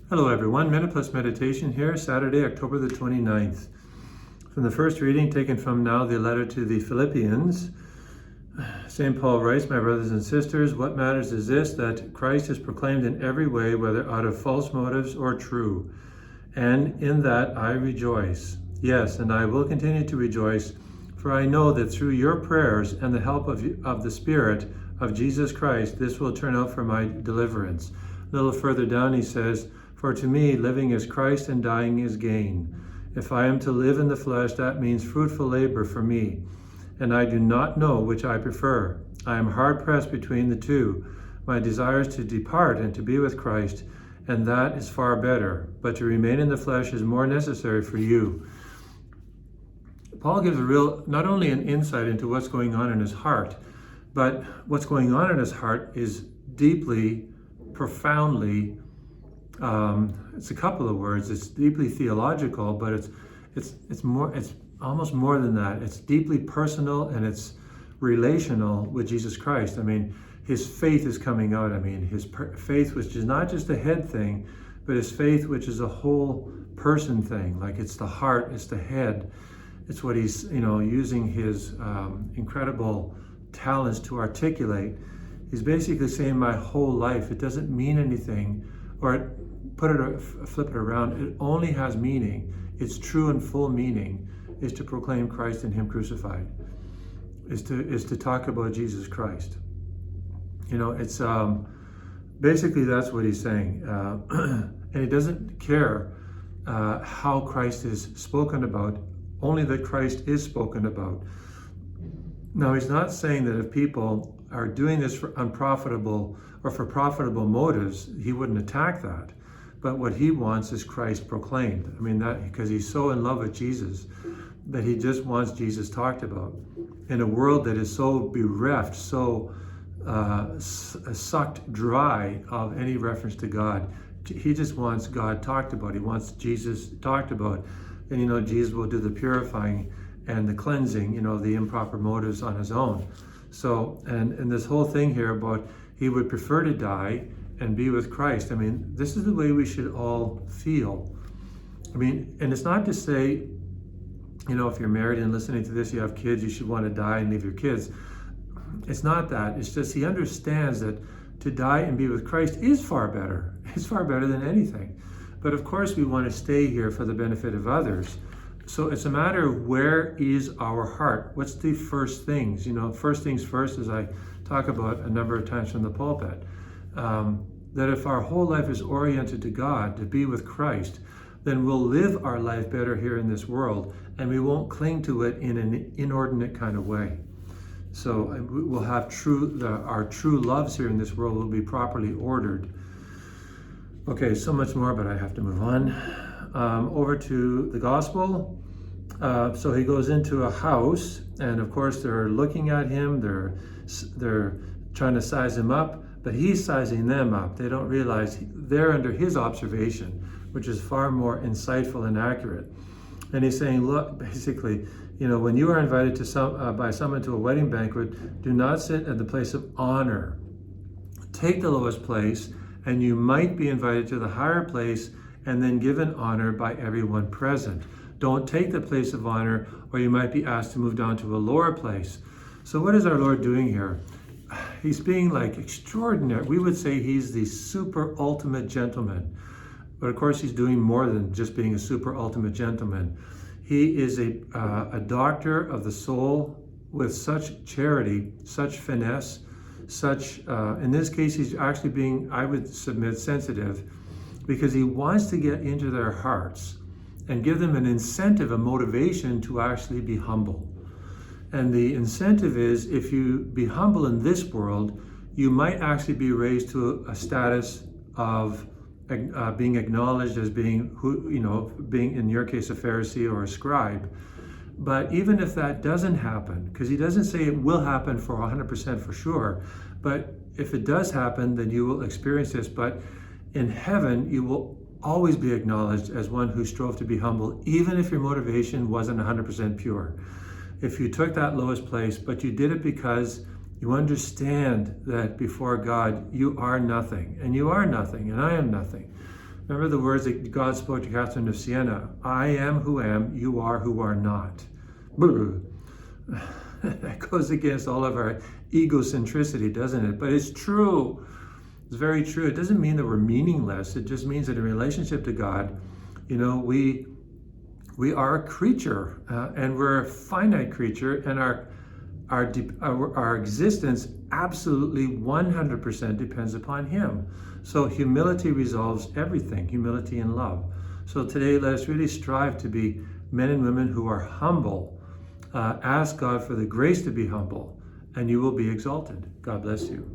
Hello everyone, Minute Plus Meditation here, Saturday, October the 29th. From the first reading taken from now the letter to the Philippians, St. Paul writes, "My brothers and sisters, what matters is this, that Christ is proclaimed in every way, whether out of false motives or true. And in that I rejoice. Yes, and I will continue to rejoice, for I know that through your prayers and the help of the Spirit of Jesus Christ, this will turn out for my deliverance." A little further down he says, "For to me, living is Christ and dying is gain. If I am to live in the flesh, that means fruitful labor for me. And I do not know which I prefer. I am hard pressed between the two. My desire is to depart and to be with Christ, and that is far better. But to remain in the flesh is more necessary for you." Paul gives not only an insight into what's going on in his heart, but what's going on in his heart is deeply, profoundly, it's a couple of words. It's deeply theological, but it's almost more than that. It's deeply personal and it's relational with Jesus Christ. I mean, his faith is coming out. I mean, his faith, which is not just a head thing, but his faith, which is a whole person thing. Like it's the heart, it's the head. It's what he's, using his incredible talents to articulate. He's basically saying my whole life, it doesn't mean anything, or flip it around, it only has meaning. Its true and full meaning is to proclaim Christ and him crucified, is to talk about Jesus Christ. It's basically that's what he's saying. And he doesn't care how Christ is spoken about, only that Christ is spoken about. Now, he's not saying that if people are doing this for unprofitable or for profitable motives, he wouldn't attack that. But what he wants is Christ proclaimed. I mean, that because he's so in love with Jesus that he just wants Jesus talked about. In a world that is so bereft, so sucked dry of any reference to God, he just wants God talked about. He wants Jesus talked about. And Jesus will do the purifying and the cleansing, the improper motives on his own. So, and this whole thing here about he would prefer to die and be with Christ. I mean, this is the way we should all feel. I mean, and it's not to say, if you're married and listening to this, you have kids, you should want to die and leave your kids. It's not that. It's just he understands that to die and be with Christ is far better. It's far better than anything. But of course, we want to stay here for the benefit of others. So it's a matter of where is our heart? What's the first things? First things first, as I talk about a number of times from the pulpit, that if our whole life is oriented to God, to be with Christ, then we'll live our life better here in this world, and we won't cling to it in an inordinate kind of way. So we'll have our true loves here in this world will be properly ordered. Okay, so much more, but I have to move on. Over to the gospel. So he goes into a house, and of course they're looking at him. They're trying to size him up, but he's sizing them up. They don't realize they're under his observation, which is far more insightful and accurate. And he's saying, look, basically, when you are invited by someone to a wedding banquet, do not sit at the place of honor. Take the lowest place, and you might be invited to the higher place and then given honor by everyone present. Don't take the place of honor, or you might be asked to move down to a lower place. So what is our Lord doing here? He's being extraordinary. We would say he's the super ultimate gentleman. But of course, he's doing more than just being a super ultimate gentleman. He is a doctor of the soul with such charity, such finesse, in this case, he's actually being, I would submit, sensitive, because he wants to get into their hearts and give them an incentive, a motivation to actually be humble. And the incentive is, if you be humble in this world, you might actually be raised to a status of being acknowledged as being, being in your case a Pharisee or a scribe. But even if that doesn't happen, because he doesn't say it will happen for 100% for sure, but if it does happen, then you will experience this. But in heaven, you will always be acknowledged as one who strove to be humble, even if your motivation wasn't 100% pure. If you took that lowest place, but you did it because you understand that before God, you are nothing, and you are nothing, and I am nothing. Remember the words that God spoke to Catherine of Siena, I am who am, you are who are not. That goes against all of our egocentricity, doesn't it? But it's true. It's very true. It doesn't mean that we're meaningless. It just means that in relationship to God, we are a creature, and we're a finite creature, and our existence absolutely 100% depends upon Him. So humility resolves everything, humility and love. So today, let us really strive to be men and women who are humble. Ask God for the grace to be humble, and you will be exalted. God bless you.